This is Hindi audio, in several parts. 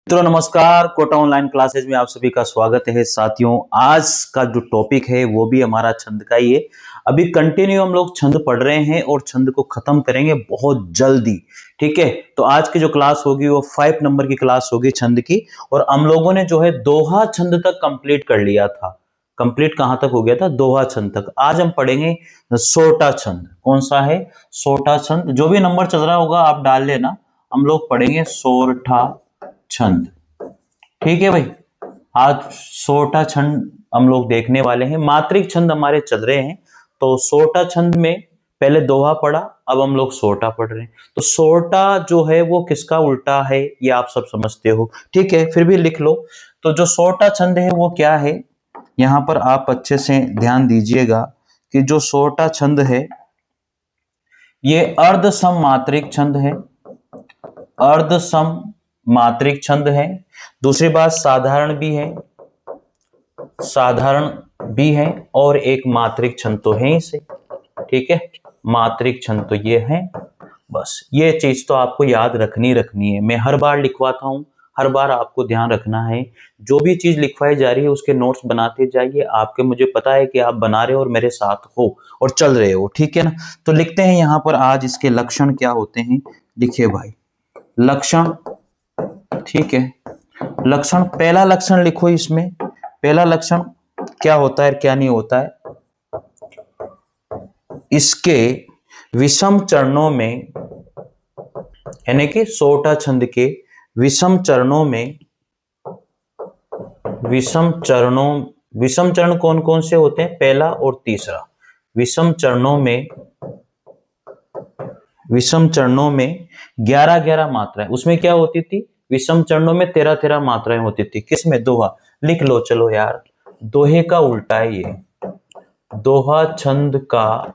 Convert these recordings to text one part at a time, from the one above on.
मित्रों नमस्कार, कोटा ऑनलाइन क्लासेज में आप सभी का स्वागत है। साथियों, आज का जो टॉपिक है वो भी हमारा छंद का ही है। अभी कंटिन्यू हम लोग छंद पढ़ रहे हैं और छंद को खत्म करेंगे बहुत जल्दी। ठीक है, तो आज की जो क्लास होगी वो 5 नंबर की क्लास होगी छंद की। और हम लोगों ने जो है दोहा छंद तक कंप्लीट कर लिया था। कंप्लीट कहां तक हो गया था? दोहा छंद तक। आज हम पढ़ेंगे सोटा छंद। कौन सा है? सोटा छंद। जो भी नंबर चल रहा होगा आप डाल लेना। हम लोग पढ़ेंगे सोरठा छंद। ठीक है भाई, आज सोरठा छंद हम लोग देखने वाले हैं। मात्रिक छंद हमारे चल रहे हैं, तो सोरठा छंद में पहले दोहा पढ़ा, अब हम लोग सोरठा पढ़ रहे हैं। तो सोरठा जो है वो किसका उल्टा है ये आप सब समझते हो। ठीक है, फिर भी लिख लो। तो जो सोरठा छंद है वो क्या है, यहां पर आप अच्छे से ध्यान दीजिएगा कि जो सोरठा छंद है ये अर्ध सम मात्रिक छंद है। अर्ध सम मात्रिक छंद है। दूसरी बात साधारण भी है, साधारण भी है और एक मात्रिक छंद तो है इसे। ठीक है, मात्रिक छंद तो ये है। बस ये चीज तो आपको याद रखनी है। मैं हर बार लिखवाता हूं, हर बार आपको ध्यान रखना है। जो भी चीज लिखवाई जा रही है उसके नोट्स बनाते जाइए। आपके मुझे पता है कि आप बना रहे हो और मेरे साथ हो और चल रहे हो। ठीक है ना, तो लिखते हैं यहां पर आज इसके लक्षण क्या होते हैं। लिखिए भाई, लक्षण। ठीक है, लक्षण, पहला लक्षण लिखो इसमें। पहला लक्षण क्या होता है क्या नहीं होता है। इसके विषम चरणों में, यानी कि सोरठा छंद के विषम चरणों में, विषम चरण कौन कौन से होते हैं? पहला और तीसरा। विषम चरणों में, विषम चरणों में 11-11 मात्राएं। उसमें क्या होती थी? विषम चरणों में 13-13 मात्राएं होती थी। किसमें? दोहा। लिख लो चलो यार, दोहे का उल्टा है ये। दोहा छंद का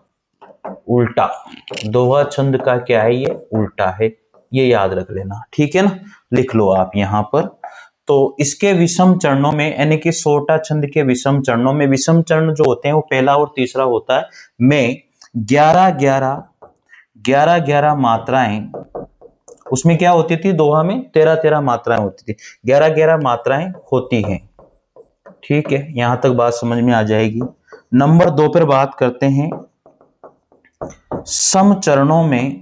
उल्टा। दोहा छंद का क्या है? ये उल्टा है, ये याद रख लेना। ठीक है ना, लिख लो आप यहां पर। तो इसके विषम चरणों में, यानी कि सोरठा छंद के विषम चरणों में, विषम चरण जो होते हैं वो पहला और तीसरा होता है, में 11-11 मात्राएं। उसमें क्या होती थी? दोहा में 13-13 मात्राएं होती थी, 11-11 मात्राएं होती हैं। ठीक है, यहां तक बात समझ में आ जाएगी। नंबर 2 पर बात करते हैं। सम चरणों में,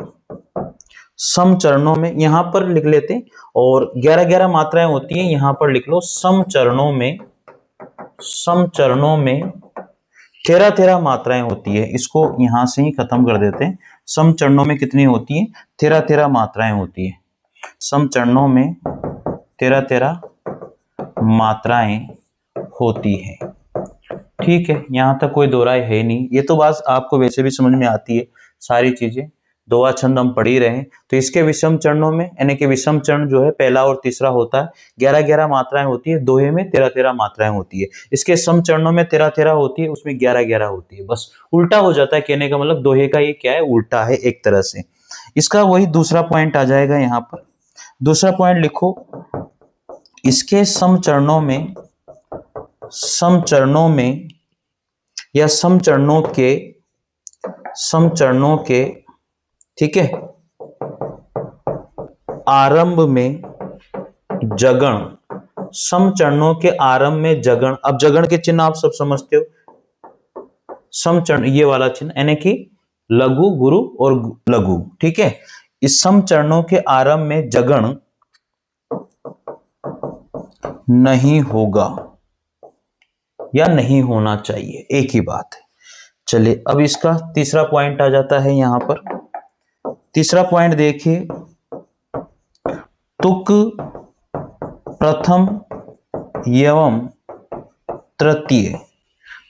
सम चरणों में यहां पर लिख लेते हैं, और 11-11 मात्राएं होती हैं, यहां पर लिख लो सम चरणों में। सम चरणों में 13-13 मात्राएं होती है। इसको यहां से ही खत्म कर देते हैं। सम चरणों में कितनी होती है? 13-13 मात्राएं होती है। सम चरणों में 13-13 मात्राएं होती है। ठीक है, यहां तक कोई दो राय है नहीं। ये तो बात आपको वैसे भी समझ में आती है सारी चीजें। दोहा छंद हम पढ़ ही रहे हैं। तो इसके विषम चरणों में, यानी कि विषम चरण जो है पहला और तीसरा होता है, 11-11 मात्राएं होती है। दोहे में 13-13 मात्राएं होती है। इसके सम चरणों में 13-13 होती है, उसमें 11-11 होती है। बस उल्टा हो जाता है, कहने का मतलब दोहे का ये क्या है? उल्टा है एक तरह से। इसका वही दूसरा पॉइंट आ जाएगा यहां पर। दूसरा पॉइंट लिखो, इसके सम चरणों में, सम चरणों में या सम चरणों के, सम चरणों के, ठीक है, आरंभ में जगण। सम चरणों के आरंभ में जगण। अब जगण के चिन्ह आप सब समझते हो। सम चरण ये वाला चिन्ह, यानी कि लघु, गुरु और लघु। ठीक है, इस सम चरणों के आरंभ में जगण नहीं होगा या नहीं होना चाहिए, एक ही बात है। चलिए, अब इसका तीसरा पॉइंट आ जाता है यहां पर। तीसरा पॉइंट देखिए, तुक प्रथम एवं तृतीय।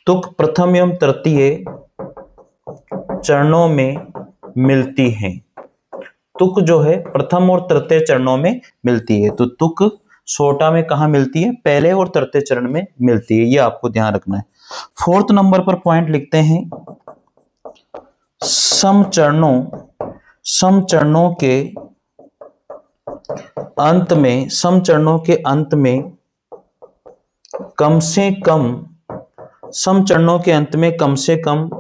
तुक प्रथम एवं तृतीय चरणों में मिलती हैं। तुक जो है प्रथम और तृतीय चरणों में मिलती है। तो तुक सोरठा में कहां मिलती है? पहले और तृतीय चरण में मिलती है, ये आपको ध्यान रखना है। 4th नंबर पर पॉइंट लिखते हैं, सम चरणों, सम चरणों के अंत में, सम चरणों के अंत में कम से कम, सम चरणों के अंत में कम से कम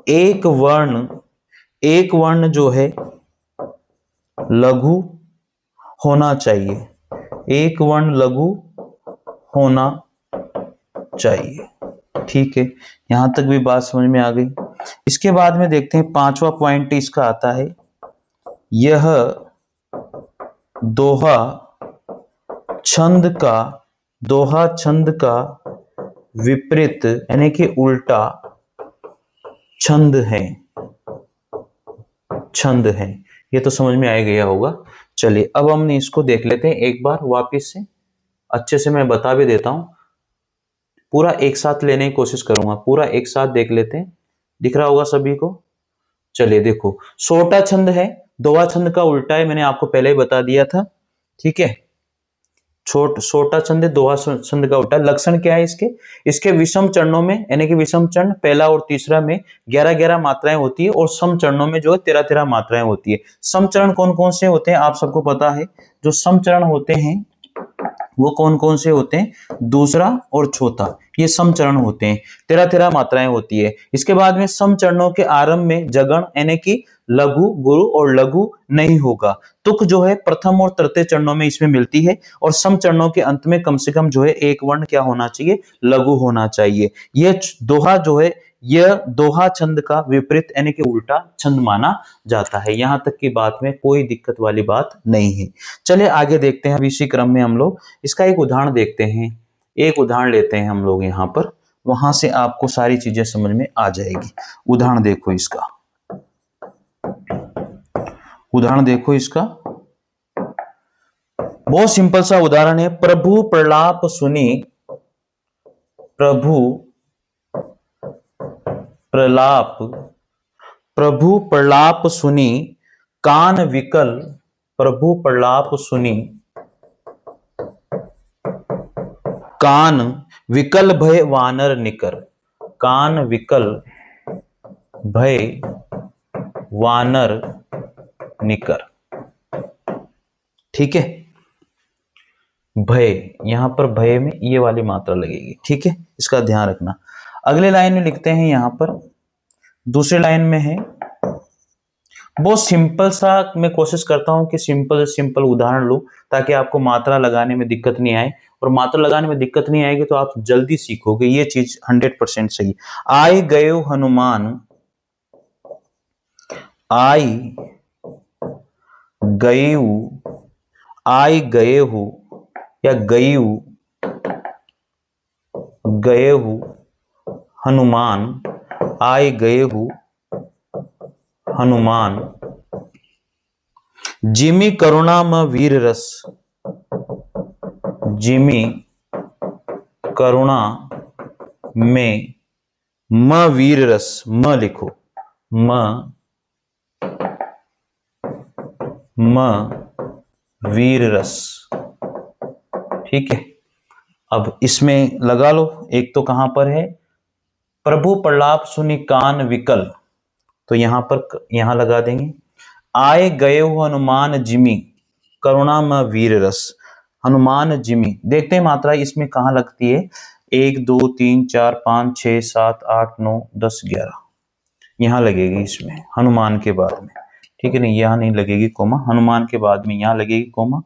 एक वर्ण, एक वर्ण जो है लघु होना चाहिए। एक वर्ण लघु होना चाहिए। ठीक है, यहां तक भी बात समझ में आ गई। इसके बाद में देखते हैं 5वां पॉइंट इसका आता है, यह दोहा छंद का विपरीत यानी कि उल्टा छंद है। ये तो समझ में आ गया होगा। चलिए अब हमने इसको देख लेते हैं एक बार वापस से, अच्छे से मैं बता भी देता हूं, पूरा एक साथ लेने की कोशिश करूंगा, पूरा एक साथ देख लेते हैं। दिख रहा होगा सभी को। चलिए देखो, सोटा छंद है, दोहा छंद का उल्टा है, मैंने आपको पहले ही बता दिया था। ठीक है, छोटा छंद है, दोहा छंद का उल्टा। लक्षण क्या है इसके विषम चरणों में, यानी कि विषम चरण पहला और तीसरा में 11-11 मात्राएं होती है, और सम चरणों में जो है 13-13 मात्राएं होती है। सम चरण कौन कौन से होते हैं आप सबको पता है। जो सम चरण होते हैं वो कौन कौन से होते हैं, दूसरा और चौथा, ये सम चरण होते हैं, 13-13 मात्राएं होती है। इसके बाद में सम चरणों के आरंभ में जगण यानी कि लघु, गुरु और लघु नहीं होगा। तुक जो है प्रथम और तृतीय चरणों में इसमें मिलती है, और सम चरणों के अंत में कम से कम जो है एक वर्ण क्या होना चाहिए, लघु होना चाहिए। यह दोहा जो है, यह दोहा छंद का विपरीत यानी कि उल्टा छंद माना जाता है। यहां तक की बात में कोई दिक्कत वाली बात नहीं है। चलिए आगे देखते हैं। अब इसी क्रम में हम लोग इसका एक उदाहरण देखते हैं। एक उदाहरण लेते हैं हम लोग यहाँ पर, वहां से आपको सारी चीजें समझ में आ जाएगी। उदाहरण देखो इसका, उदाहरण देखो इसका, बहुत सिंपल सा उदाहरण है। प्रभु प्रलाप सुनी, प्रभु प्रलाप सुनी कान विकल, प्रभु प्रलाप सुनी कान विकल भय वानर निकर, कान विकल भय वानर निकर। ठीक है, भय, यहां पर भय में ये वाली मात्रा लगेगी। ठीक है, इसका ध्यान रखना। अगले लाइन में लिखते हैं, यहां पर दूसरे लाइन में है, बहुत सिंपल सा मैं कोशिश करता हूं कि सिंपल उदाहरण लूं ताकि आपको मात्रा लगाने में दिक्कत नहीं आए, और मात्रा लगाने में दिक्कत नहीं आएगी तो आप जल्दी सीखोगे, ये चीज 100% सही। आए गए हनुमान, आई गए हो या गए हो हनुमान, आए गए हो हनुमान, जिमी करुणा म वीर रस, जिमी करुणा में म वीर रस, म लिखो, म वीर रस। ठीक है, अब इसमें लगा लो, एक तो कहां पर है, प्रभु प्रलाप सुनि कान विकल, तो यहां पर यहां लगा देंगे। आए गए हो हनुमान जिमी करुणा में वीर रस, हनुमान जिमी, देखते हैं मात्रा इसमें कहां लगती है। 1 2 3 4 5 6 7 8 9 10 11 यहां लगेगी इसमें, हनुमान के बाद में। ठीक है, नहीं यहां नहीं लगेगी कोमा, हनुमान के बाद में यहां लगेगी कोमा,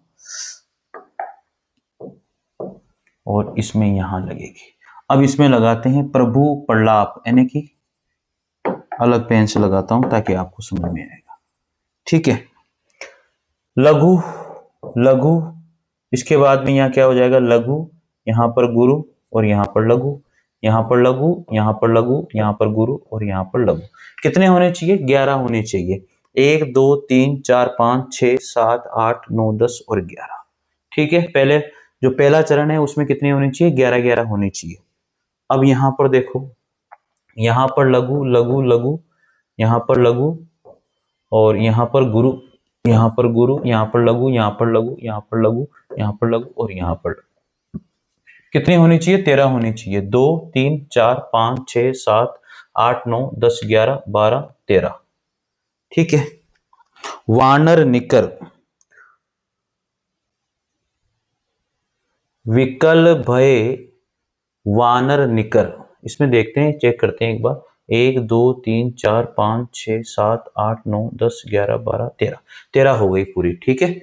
और इसमें यहां लगेगी। अब इसमें लगाते हैं प्रभु प्रलाप, यानी कि अलग पेन से लगाता हूं ताकि आपको समझ में आएगा। ठीक है, लघु लघु, इसके बाद में यहां क्या हो जाएगा, लघु, यहां पर गुरु और यहां पर लघु, यहां पर लघु, यहां पर लघु, यहां पर गुरु और यहां पर लघु। कितने होने चाहिए, 11 होने चाहिए। 1 2 3 4 5 6 7 8 9 10 और 11। ठीक है, पहले जो पहला चरण है उसमें कितनी होनी चाहिए, 11-11 होनी चाहिए। अब यहां पर देखो, यहां पर लघु लघु लघु, यहां पर लघु और यहां पर गुरु, यहां पर गुरु, यहां पर लघु, यहां पर लघु, यहां पर लघु, यहां पर लघु और यहां पर लघु। कितनी होनी चाहिए, 13 होनी चाहिए। 2 3 4 5 6 7 8 9 10 11 12 13। ठीक है, वानर निकर, विकल भय वानर निकर, इसमें देखते हैं, चेक करते हैं एक बार। 1 2 3 4 5 6 7 8 9 10 11 12 13 13 हो गई पूरी। ठीक है,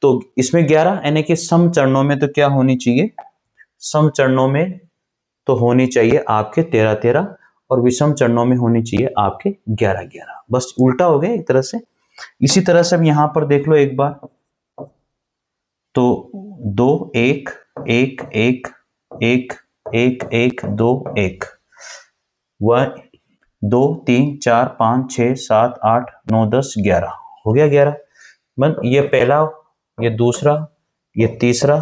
तो इसमें 11 यानी कि सम चरणों में तो क्या होनी चाहिए, सम चरणों में तो होनी चाहिए आपके 13-13 और विषम चरणों में होनी चाहिए आपके 11-11। बस उल्टा हो गया एक तरह से। इसी तरह से अब यहां पर देख लो एक बार, तो 2 1 1 1 1 1 1 2 1 1 2 3 4 5 6 7 8 9 10 11 हो गया 11। मन ये पहला, ये दूसरा, ये तीसरा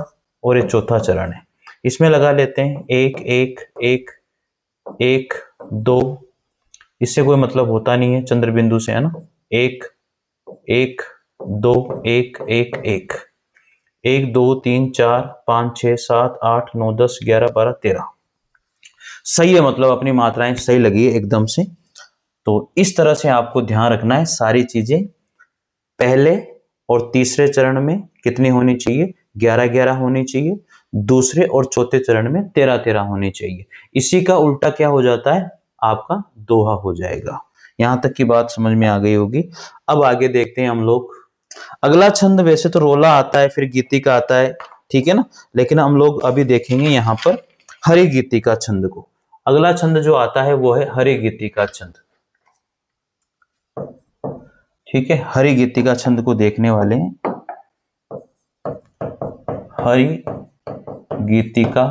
और ये चौथा चरण है। इसमें लगा लेते हैं 1 1 1 1 2, इससे कोई मतलब होता नहीं है चंद्र बिंदु से, है ना। 1 1 2 1 1 1 1 2 3 4 5 6 7 8 9 10 11 12 13 सही है, मतलब अपनी मात्राएं सही लगी है एकदम से। तो इस तरह से आपको ध्यान रखना है, सारी चीजें पहले और तीसरे चरण में कितनी होनी चाहिए, 11-11 होनी चाहिए। दूसरे और चौथे चरण में 13-13 होनी चाहिए। इसी का उल्टा क्या हो जाता है, आपका दोहा हो जाएगा। यहां तक की बात समझ में आ गई होगी। अब आगे देखते हैं हम लोग। अगला छंद वैसे तो रोला आता है, फिर गीतिका आता है, ठीक है ना, लेकिन हम लोग अभी देखेंगे यहाँ पर हरि गीतिका छंद को। अगला छंद जो आता है वो है हरि गीतिका छंद, ठीक है। हरि गीतिका छंद को देखने वाले हैं। हरि गीतिका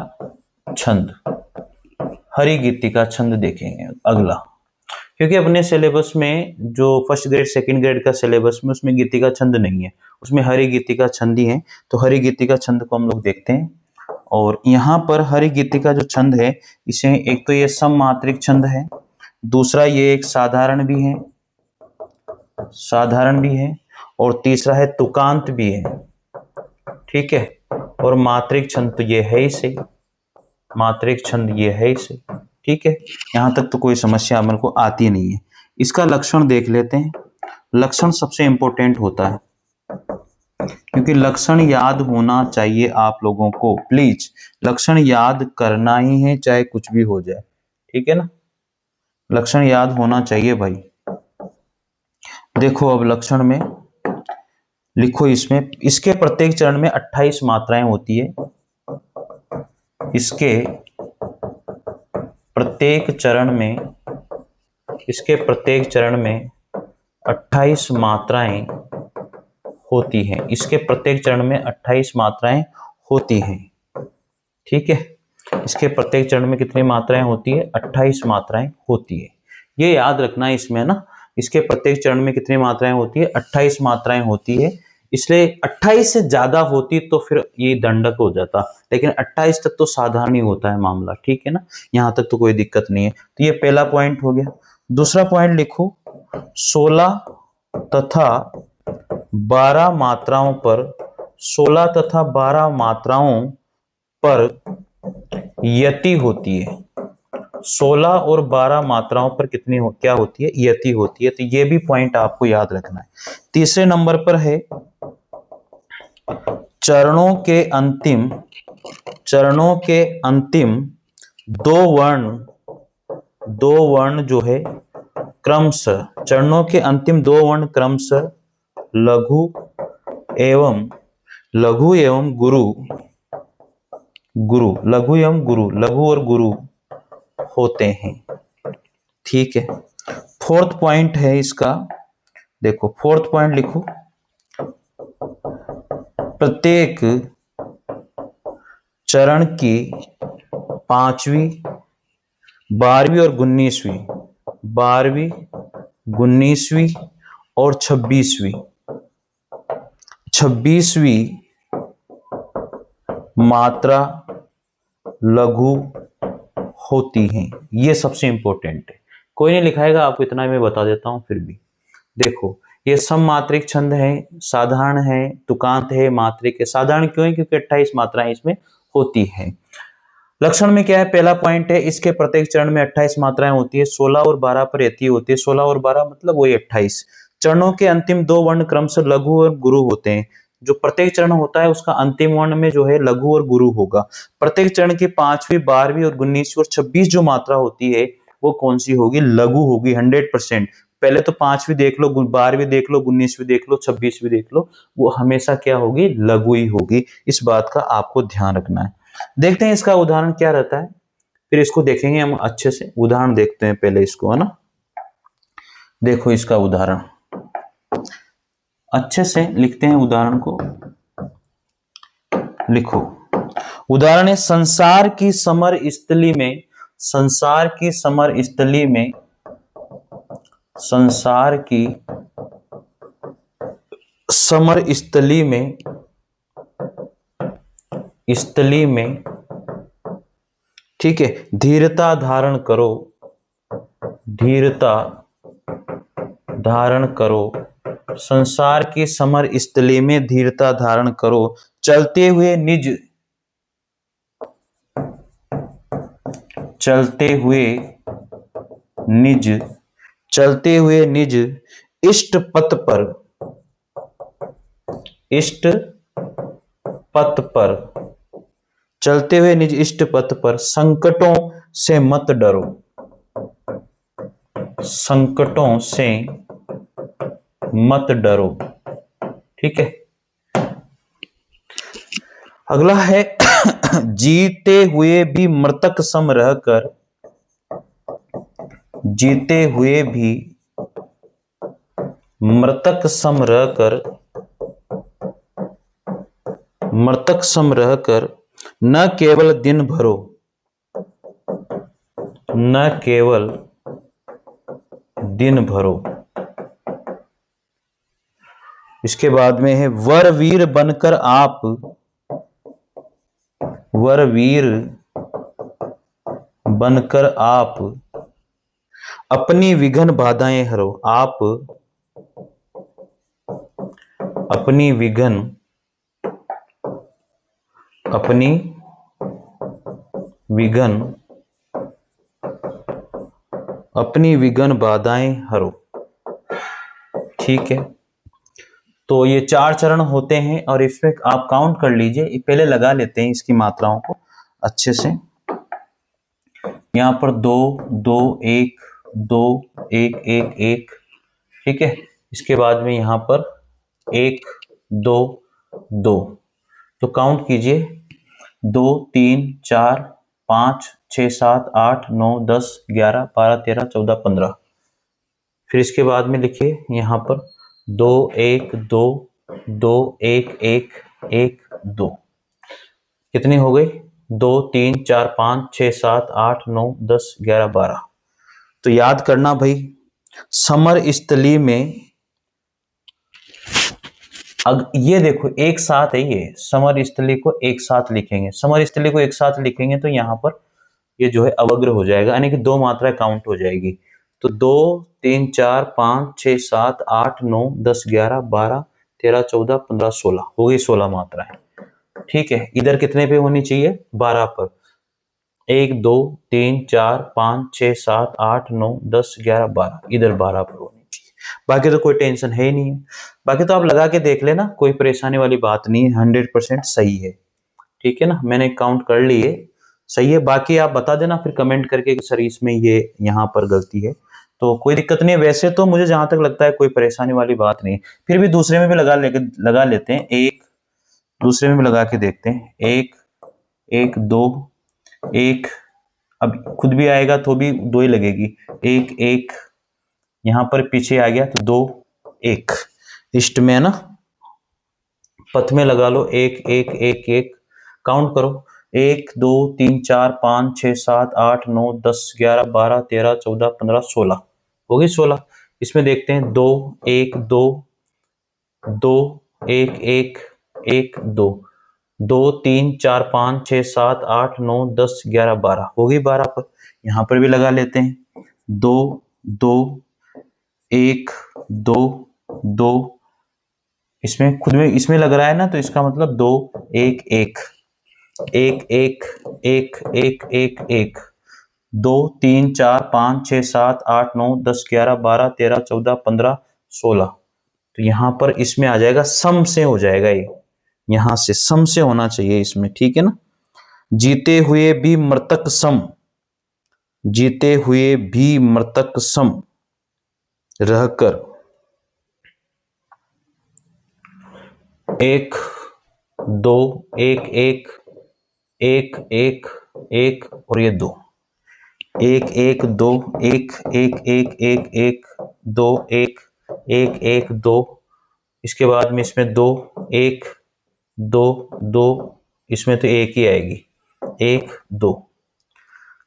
छंद, हरि गीतिका छंद देखेंगे अगला, क्योंकि अपने सिलेबस में जो फर्स्ट ग्रेड सेकंड ग्रेड का सिलेबस में उसमें गीतिका छंद नहीं है, उसमें हरि गीतिका छंद ही है। तो हरि गीतिका छंद को हम लोग देखते हैं। और यहाँ पर हरि गीतिका जो छंद है, इसे एक तो ये सममात्रिक छंद है, दूसरा ये एक साधारण भी है, साधारण भी है, और तीसरा है तुकांत भी है, ठीक है। और मात्रिक छंद तो ये है ही सही, मात्रिक छंद ये है ही सही, ठीक है। यहां तक तो कोई समस्या अपन को आती नहीं है। इसका लक्षण देख लेते हैं। लक्षण सबसे इंपॉर्टेंट होता है, क्योंकि लक्षण याद होना चाहिए आप लोगों को, प्लीज लक्षण याद करना ही है, चाहे कुछ भी हो जाए, ठीक है ना। लक्षण याद होना चाहिए भाई। देखो अब लक्षण में लिखो, इसमें इसके प्रत्येक चरण में 28 मात्राएं होती है। इसके प्रत्येक चरण में, इसके प्रत्येक चरण में 28 मात्राएं होती हैं। इसके प्रत्येक चरण में 28 मात्राएं होती हैं, ठीक है। इसके प्रत्येक चरण में कितनी मात्राएं होती है, 28 मात्राएं होती है। ये याद रखना है इसमें ना, इसके प्रत्येक चरण में कितनी मात्राएं होती है, 28 मात्राएं होती है। इसलिए 28 से ज्यादा होती तो फिर ये दंडक हो जाता, लेकिन 28 तक तो साधारण ही होता है मामला, ठीक है ना। यहां तक तो कोई दिक्कत नहीं है। तो ये पहला पॉइंट हो गया। दूसरा पॉइंट लिखो, 16 तथा 12 मात्राओं पर, 16 तथा 12 मात्राओं पर यति होती है। 16 और 12 मात्राओं पर कितनी क्या होती है, यति होती है। तो ये भी पॉइंट आपको याद रखना है। तीसरे नंबर पर है चरणों के अंतिम, चरणों के अंतिम दो वर्ण जो है क्रमशः, चरणों के अंतिम दो वर्ण क्रमशः लघु एवं गुरु, लघु एवं गुरु, लघु और गुरु होते हैं, ठीक है। फोर्थ पॉइंट है इसका, देखो फोर्थ पॉइंट लिखो, प्रत्येक चरण की 5वीं 12वीं और 19वीं, 12वीं 19वीं और 26वीं मात्रा लघु होती हैं। ये सबसे इंपॉर्टेंट है। कोई नहीं लिखाएगा, आपको इतना मैं बता देता हूं फिर भी। देखो ये सममात्रिक छंद है, साधारण है, तुकांत है, मात्रिक है। साधारण क्यों है, क्योंकि 28 मात्राएं इसमें होती है। लक्षण में क्या है, पहला पॉइंट है इसके प्रत्येक चरण में 28 मात्राएं होती है। 16 और 12 पर यति होती है। 16 और 12 मतलब वही 28। चरणों के अंतिम दो वर्ण क्रमशः लघु और गुरु होते हैं। जो प्रत्येक चरण होता है उसका अंतिम वर्ण में जो है लघु और गुरु होगा। प्रत्येक चरण की 5वीं 12वीं और 19वीं और 26 जो मात्रा होती है वो कौन सी होगी, लघु होगी 100%। पहले तो 5 भी देख लो, 12 भी देख लो, 19 भी देख लो, 26 भी देख लो, वो हमेशा क्या होगी, लघु ही होगी। इस बात का आपको ध्यान रखना है। देखते हैं इसका उदाहरण क्या रहता है, फिर इसको देखेंगे हम अच्छे से। उदाहरण देखते हैं पहले इसको, है ना। देखो इसका उदाहरण अच्छे से लिखते हैं, उदाहरण को लिखो। उदाहरण है, संसार की समर स्थली में, संसार की समर स्थली में, संसार की समर स्थली में, स्थली में, ठीक है, धीरता धारण करो, धीरता धारण करो। संसार की समर स्थली में धीरता धारण करो। चलते हुए निज, चलते हुए निज, चलते हुए निज इष्ट पथ पर, इष्ट पथ पर, चलते हुए निज इष्ट पथ पर संकटों से मत डरो, संकटों से मत डरो। ठीक है, अगला है जीते हुए भी मृतक सम रहकर, जीते हुए भी मृतक सम रहकर, मृतक सम रहकर न केवल दिन भरो, न केवल दिन भरो। इसके बाद में है वर वीर बनकर आप, वर वीर बनकर आप अपनी विघ्न बाधाएं हरो, आप अपनी विघ्न, अपनी विघ्न, अपनी विघ्न बाधाएं हरो। ठीक है, तो ये 4 चरण होते हैं और इसमें आप काउंट कर लीजिए। पहले लगा लेते हैं इसकी मात्राओं को अच्छे से। यहां पर 2 2 1 2 1 1 1, ठीक है। इसके बाद में यहां पर 1 2 2, तो काउंट कीजिए 2 3 4 5 6 7 8 9 10 11 12 13 14 15। फिर इसके बाद में लिखिए यहां पर 2 1 2 2 1 1 1 2, कितनी हो गई, 2 3 4 5 6 7 8 9 10 11 12। तो याद करना भाई, समर स्थली में, ये देखो एक साथ है, ये समर स्थली को एक साथ लिखेंगे, समर स्थली को एक साथ लिखेंगे तो यहां पर ये जो है अवग्र हो जाएगा, यानी कि 2 मात्राएं काउंट हो जाएगी। तो 2 3 4 5 6 7 8 9 10 11 12 13 14 15 16 हो गई, 16 मात्राएं। ठीक है, इधर कितने पे होनी चाहिए, 12 पर। 1 2 3 4 5 6 7 8 9 10 11 12, इधर 12 पर होनी चाहिए। बाकी तो कोई टेंशन है ही नहीं है, बाकी तो आप लगा के देख लेना, कोई परेशानी वाली बात नहीं है, 100% सही है। ठीक है ना, मैंने काउंट कर ली है, सही है। बाकी आप बता देना फिर कमेंट करके कि सर इसमें ये यहाँ पर गलती है, तो कोई दिक्कत नहीं है। वैसे तो मुझे जहां तक लगता है कोई परेशानी वाली बात नहीं है, फिर भी दूसरे में भी लगा लेते हैं, एक दूसरे में भी लगा के देखते हैं। 1 1 2 1, अब खुद भी आएगा तो भी 2 ही लगेगी, 1 1, यहां पर पीछे आ गया तो 2 1, इष्ट में है ना, पथ में लगा लो 1 1 1 1, काउंट करो 1 2 3 4 5 6 7 8 9 10 11 12 13 14 15 16 हो गई 16। इसमें देखते हैं 2 1 2 2 1 1 1 2 2 3 4 5 6 7 8 9 10 11 12 हो गई 12 पर। यहां पर भी लगा लेते हैं 2 2 1 2 2, इसमें खुद में इसमें लग रहा है ना, तो इसका मतलब 2 1 1 1 1 1 1 1 1, 2 3 4 5 6 7 8 9 10 11 12 13 14 15 16। तो यहां पर इसमें आ जाएगा, सम से हो जाएगा, ये यहां से सम से होना चाहिए इसमें। ठीक है ना, जीते हुए भी मृतक सम, जीते हुए भी मृतक सम रहकर, एक दो, एक एक, एक एक, एक और ये दो, एक एक दो, एक एक एक एक एक दो, एक एक एक दो, इसके बाद में इसमें दो, एक दो दो, इसमें तो एक ही आएगी, एक दो।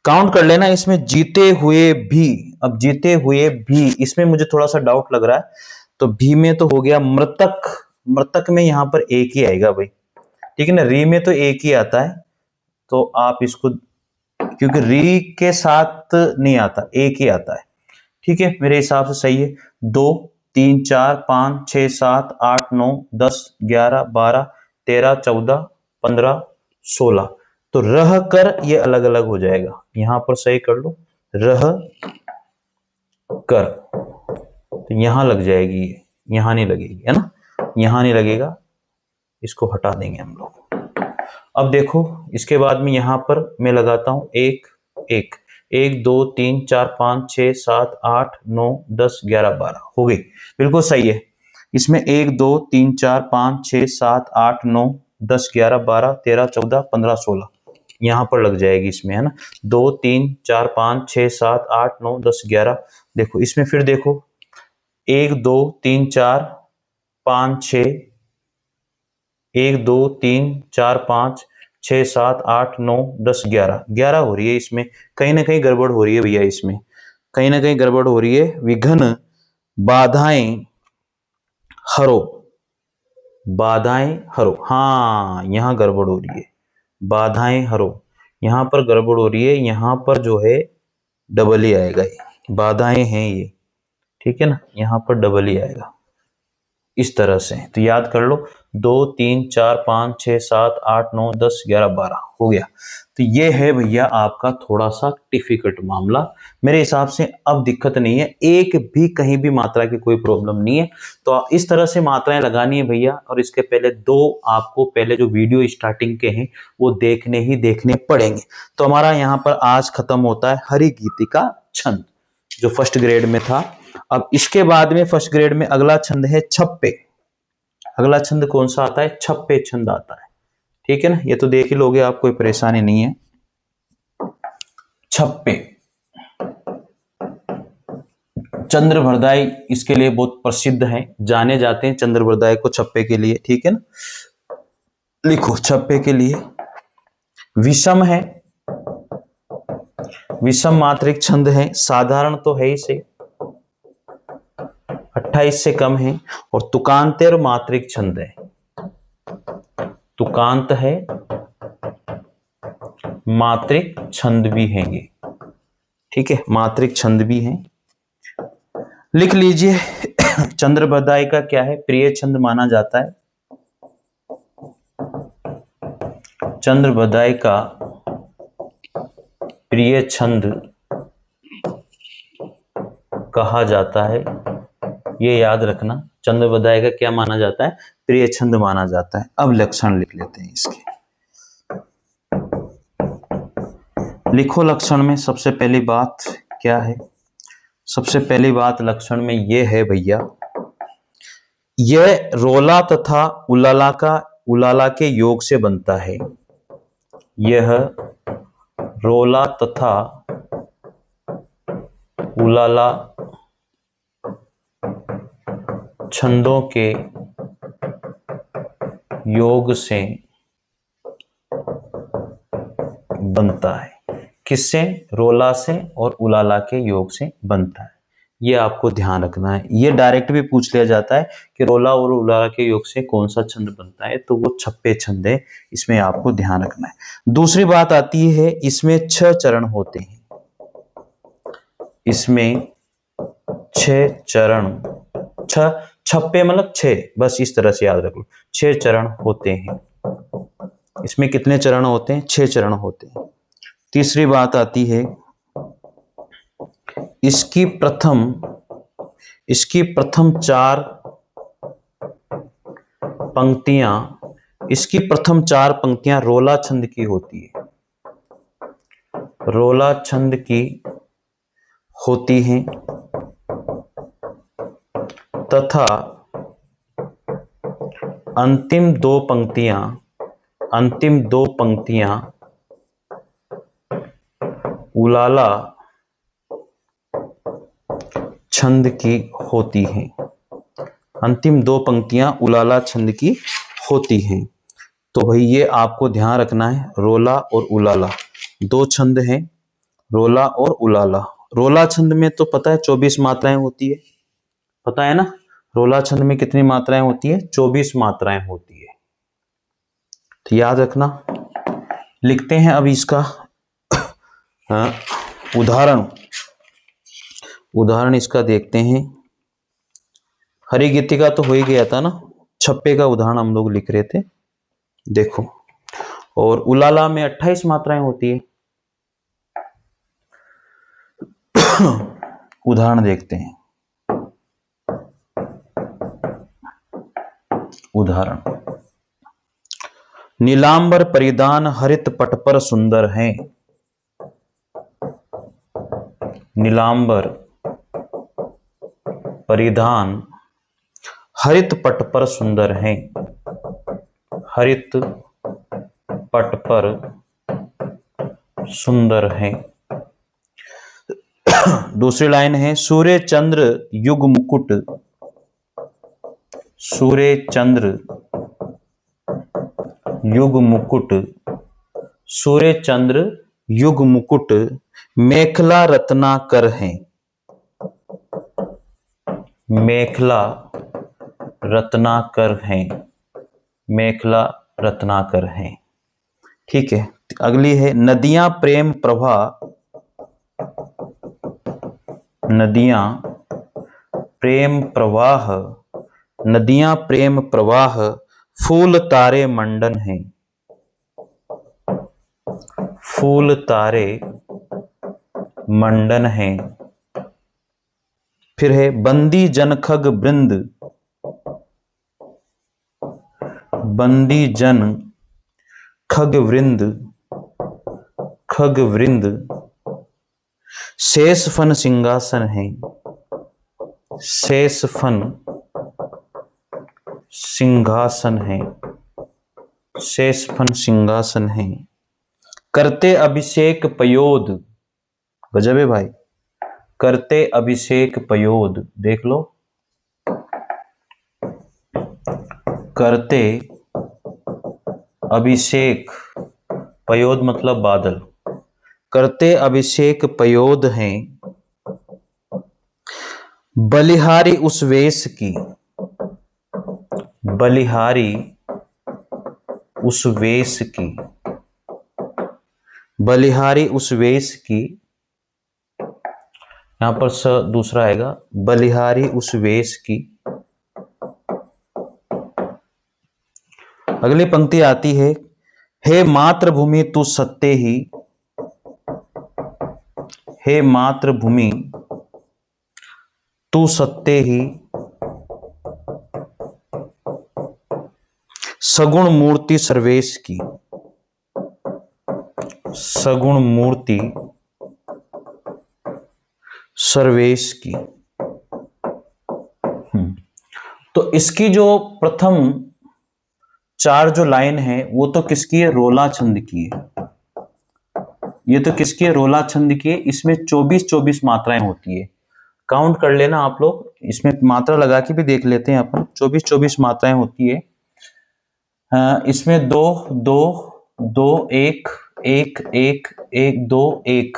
काउंट कर लेना इसमें जीते हुए भी। अब जीते हुए भी इसमें मुझे थोड़ा सा डाउट लग रहा है, तो भी में तो हो गया मृतक, मृतक में यहां पर एक ही आएगा भाई, ठीक है ना। री में तो एक ही आता है, तो आप इसको, क्योंकि री के साथ नहीं आता, एक ही आता है, ठीक है, मेरे हिसाब से सही है। 2 3 4 5 6 7 8 9 10 11 12 13 14 15 16, तो रह कर ये अलग अलग हो जाएगा, यहां पर सही कर लो, रह कर, तो यहां लग जाएगी ये, यहां नहीं लगेगी, है ना, यहां नहीं लगेगा, इसको हटा देंगे हम लोग। अब देखो इसके बाद में यहां पर मैं लगाता हूं एक एक, 1 2 3 4 5 6 7 8 9 10 11 12, हो गई, बिल्कुल सही है। इसमें 1 2 3 4 5 6 7 8 9 10 11 12 13 14 15 16, यहां पर लग जाएगी इसमें, है ना। 2 3 4 5 6 7 8 9 10 11, देखो इसमें फिर देखो 1 2 3 4 5 6, 1 2 3 4 5 6 7 8 9 10 11, 11 हो रही है इसमें, कहीं ना कहीं गड़बड़ हो रही है भैया, इसमें कहीं ना कहीं गड़बड़ हो रही है। विघ्न बाधाएं हरो, बाधाएं हरो, हाँ यहां गड़बड़ हो रही है, बाधाएं हरो, यहां पर गड़बड़ हो रही है, यहां पर जो है डबल ही आएगा, ये बाधाएं हैं ये, ठीक है ना, यहां पर डबल ही आएगा इस तरह से, तो याद कर लो 2 3 4 5 6 7 8 9 10 11 12, हो गया। तो ये है भैया आपका थोड़ा सा डिफिकल्ट मामला, मेरे हिसाब से अब दिक्कत नहीं है, एक भी कहीं भी मात्रा की कोई प्रॉब्लम नहीं है। तो इस तरह से मात्राएं लगानी है भैया, और इसके पहले दो आपको पहले जो वीडियो स्टार्टिंग के हैं वो देखने पड़ेंगे। तो हमारा यहाँ पर आज खत्म होता है हरि गीतिका छंद, जो फर्स्ट ग्रेड में था। अब इसके बाद में फर्स्ट ग्रेड में अगला छंद है छप्पे। अगला छंद कौन सा आता है? छप्पे छंद आता है, ठीक है ना, ये तो देख ही लोगे आप, कोई परेशानी नहीं है। छप्पे, चंद्रवरदाई इसके लिए बहुत प्रसिद्ध है, जाने जाते हैं चंद्रवरदाई को छप्पे के लिए, ठीक है ना। लिखो छप्पे के लिए विषम है, विषम मात्रिक छंद है, साधारण तो है ही से, 28 से कम है, और तुकांत और मात्रिक छंद है, तुकांत है, मात्रिक छंद भी हैं ये, ठीक है, मात्रिक छंद भी हैं। लिख लीजिए चंद्रवरदाई का क्या है, प्रिय छंद माना जाता है, चंद्रवरदाई का प्रिय छंद कहा जाता है, ये याद रखना, चंद्रवरदाई का क्या माना जाता है? प्रिय छंद माना जाता है। अब लक्षण लिख लेते हैं इसके, लिखो लक्षण में सबसे पहली बात क्या है? सबसे पहली बात लक्षण में यह है भैया, यह रोला तथा उलाला के योग से बनता है, यह रोला तथा उलाला छंदों के योग से बनता है। किससे? रोला से और उलाला के योग से बनता है, ये आपको ध्यान रखना है। ये डायरेक्ट भी पूछ लिया जाता है कि रोला और उलाला के योग से कौन सा छंद बनता है, तो वो छप्पे छंद है, इसमें आपको ध्यान रखना है। दूसरी बात आती है, इसमें 6 चरण होते हैं, इसमें 6 चरण, छप्पे मतलब 6, बस इस तरह से याद रख लो, 6 चरण होते हैं। इसमें कितने चरण होते हैं? 6 चरण होते हैं। तीसरी बात आती है, इसकी प्रथम 4 पंक्तियां, इसकी प्रथम 4 पंक्तियां रोला छंद की होती है, रोला छंद की होती हैं, तथा अंतिम दो पंक्तियां उलाला छंद की होती हैं। अंतिम दो पंक्तियां उलाला छंद की होती हैं। तो भाई ये आपको ध्यान रखना है, रोला और उलाला दो छंद हैं, रोला और उलाला। रोला छंद में तो पता है 24 मात्राएं होती है, पता है ना। रोला छंद में कितनी मात्राएं होती है? 24 मात्राएं होती है। तो याद रखना। लिखते हैं अब इसका उदाहरण इसका देखते हैं। हरि गीतिका तो हो ही गया था ना, छप्पे का उदाहरण हम लोग लिख रहे थे, देखो। और उलाला में 28 मात्राएं होती है। उदाहरण देखते हैं। उदाहरण, नीलांबर परिधान हरित पट पर सुंदर है। नीलांबर परिधान हरित पट पर सुंदर है। हरित पट पर सुंदर है। दूसरी लाइन है, सूर्य चंद्र युग मुकुट। सूर्य चंद्र युग मुकुट। सूर्य चंद्र युग मुकुट मेखला रत्नाकर है। मेखला रत्नाकर है। मेखला रत्नाकर है। ठीक है। अगली है, नदियां प्रेम प्रवाह। नदियां प्रेम प्रवाह। नदियां प्रेम प्रवाह फूल तारे मंडन है। फूल तारे मंडन है। फिर है, बंदी जन खग वृंद। बंदी जन खग वृंद। खग वृंद शेष फन सिंहासन है। शेष फन सिंहासन है। शेष फन सिंहासन है। करते अभिषेक पयोद। गजब है भाई। करते अभिषेक पयोद, देख लो। करते अभिषेक पयोद मतलब बादल। करते अभिषेक पयोद हैं बलिहारी उस वेश की। बलिहारी उस वेश की। बलिहारी उस वेश की, यहां पर स दूसरा आएगा, बलिहारी उस वेश की। अगली पंक्ति आती है, हे मातृभूमि तू सत्य ही। हे मातृभूमि तू सत्य ही सगुण मूर्ति सर्वेश की। सगुण मूर्ति सर्वेश की। तो इसकी जो प्रथम चार जो लाइन है वो तो किसकी है? रोला छंद की है। ये तो किसकी है? रोला छंद की है। इसमें 24 मात्राएं होती है। काउंट कर लेना आप लोग, इसमें मात्रा लगा के भी देख लेते हैं अपन। 24 मात्राएं होती है। इसमें दो दो दो एक एक एक एक दो एक,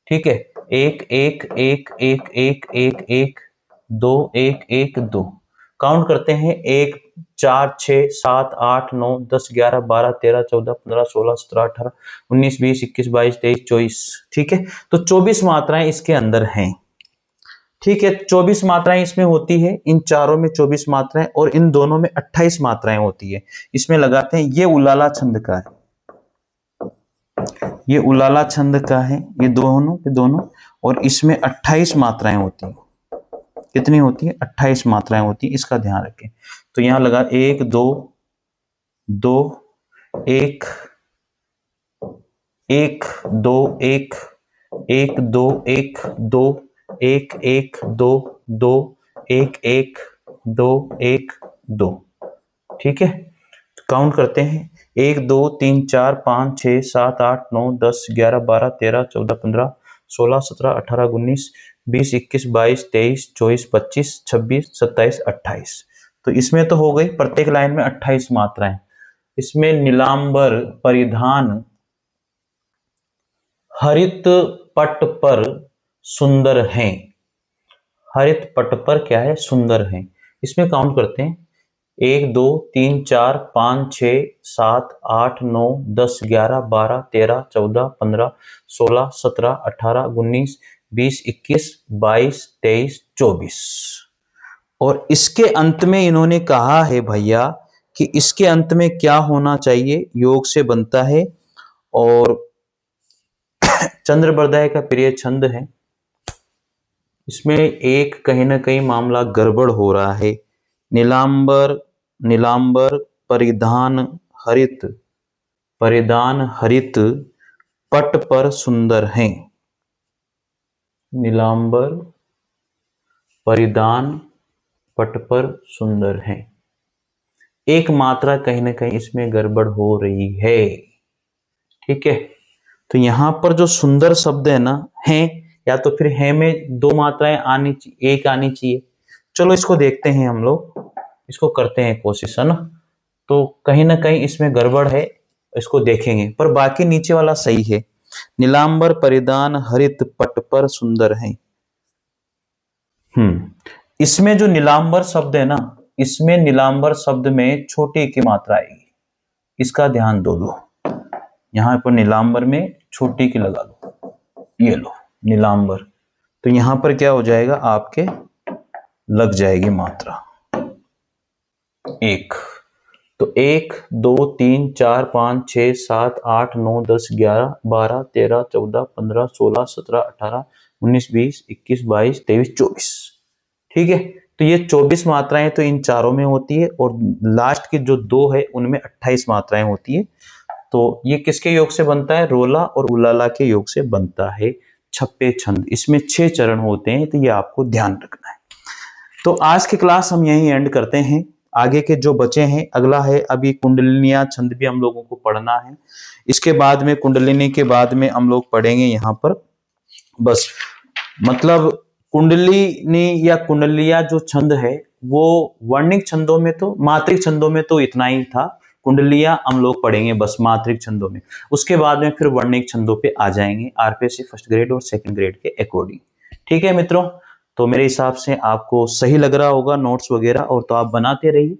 ठीक है। एक एक एक एक एक एक एक दो एक एक दो। काउंट करते हैं, 1 4 6 7 8 9 10 11 12 13 14 15 16 17 18 19 20 21 22 23 24, ठीक है। तो 24 मात्राएं इसके अंदर हैं, ठीक है। 24 मात्राएं इसमें होती है, इन चारों में 24 मात्राएं और इन दोनों में 28 मात्राएं होती है। इसमें लगाते हैं, ये उलाला छंद का है। ये उलाला छंद का है, ये दोनों और इसमें 28 मात्राएं होती है। कितनी होती है? 28 मात्राएं होती है, इसका ध्यान रखें। तो यहां लगा 1 2 2 1 1 2 1 1 2 1 2 1 1 2 2 1 1 2 1 2। ठीक है, तो काउंट करते हैं 1 2 3 4 5 6 7 8 9 10 11 12 13 14 15 16 17 18 19 20 21 22 23 24 25 26 27 28। तो इसमें तो हो गई, प्रत्येक लाइन में 28 मात्राएं। इसमें नीलांबर परिधान हरित पट पर सुंदर हैं। हरित पट पर क्या है, सुंदर हैं। इसमें काउंट करते हैं 1 2 3 4 5 6 7 8 9 10 11 12 13 14 15 16 17 18 19 20 21 22 23 24। और इसके अंत में इन्होंने कहा है भैया कि इसके अंत में क्या होना चाहिए, योग से बनता है और चंद्रबरदाय का प्रिय छंद है। इसमें एक कहीं ना कहीं मामला गड़बड़ हो रहा है। नीलांबर नीलांबर परिधान हरित पट पर सुंदर हैं। नीलांबर परिधान पट पर सुंदर हैं। एक मात्रा कहीं ना कहीं इसमें गड़बड़ हो रही है। ठीक है, तो यहां पर जो सुंदर शब्द है ना, है या तो फिर है में 2 मात्राएं आनी चाहिए, एक आनी चाहिए। चलो इसको देखते हैं, हम लोग इसको करते हैं कोशिश, है ना। तो कहीं ना कहीं इसमें गड़बड़ है, इसको देखेंगे, पर बाकी नीचे वाला सही है। नीलांबर परिधान हरित पट पर सुंदर है। इसमें जो नीलांबर शब्द है ना, इसमें नीलांबर शब्द में छोटी की मात्रा आएगी, इसका ध्यान दो। यहां पर नीलांबर में छोटी की लगा लो, ये लो नीलांबर। तो यहां पर क्या हो जाएगा, आपके लग जाएगी मात्रा 1। तो 1 2 3 4 5 6 7 8 9 10 11 12 13 14 15 16 17 18 19 20 21 22 23 24। ठीक है, तो ये 24 मात्राएं तो इन चारों में होती है, और लास्ट की जो 2 है उनमें 28 मात्राएं होती है। तो ये किसके योग से बनता है, रोला और उलाला के योग से बनता है छप्पे छंद। इसमें 6 चरण होते हैं, तो ये आपको ध्यान रखना है। तो आज की क्लास हम यहीं एंड करते हैं। आगे के जो बचे हैं, अगला है अभी कुंडलिनिया छंद भी हम लोगों को पढ़ना है। इसके बाद में कुंडलिनी के बाद में हम लोग पढ़ेंगे यहाँ पर, बस मतलब कुंडलिनी या कुंडलिया जो छंद है वो वर्णिक छंदों में, तो मात्रिक छंदों में तो इतना ही था। कुंडलिया हम लोग पढ़ेंगे बस मात्रिक छंदों में, उसके बाद में फिर वर्णिक छंदों पे आ जाएंगे आरपीएससी फर्स्ट ग्रेड और सेकंड ग्रेड के अकॉर्डिंग। ठीक है मित्रों, तो मेरे हिसाब से आपको सही लग रहा होगा नोट्स वगैरह, और तो आप बनाते रहिए,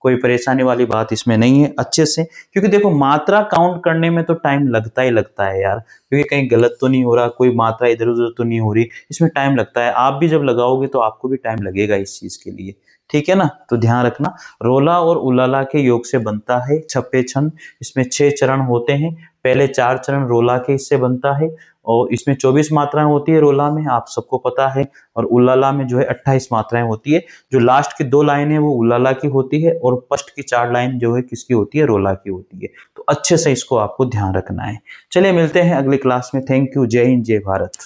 कोई परेशानी वाली बात इसमें नहीं है अच्छे से। क्योंकि देखो मात्रा काउंट करने में तो टाइम लगता ही लगता है यार, क्योंकि कहीं गलत तो नहीं हो रहा, कोई मात्रा इधर उधर तो नहीं हो रही, इसमें टाइम लगता है। आप भी जब लगाओगे तो आपको भी टाइम लगेगा इस चीज के लिए। ठीक है ना, तो ध्यान रखना। रोला और उलाला के योग से बनता है छप्पे छंद। इसमें 6 चरण होते हैं। पहले 4 चरण रोला के इससे बनता है, और इसमें 24 मात्राएं होती है रोला में, आप सबको पता है। और उलाला में जो है 28 मात्राएं होती है। जो लास्ट की 2 लाइन है वो उलाला की होती है, और फर्स्ट की 4 लाइन जो है किसकी होती है, रोला की होती है। तो अच्छे से इसको आपको ध्यान रखना है। चलिए मिलते हैं अगली क्लास में। Thank you. जय हिंद, जय भारत।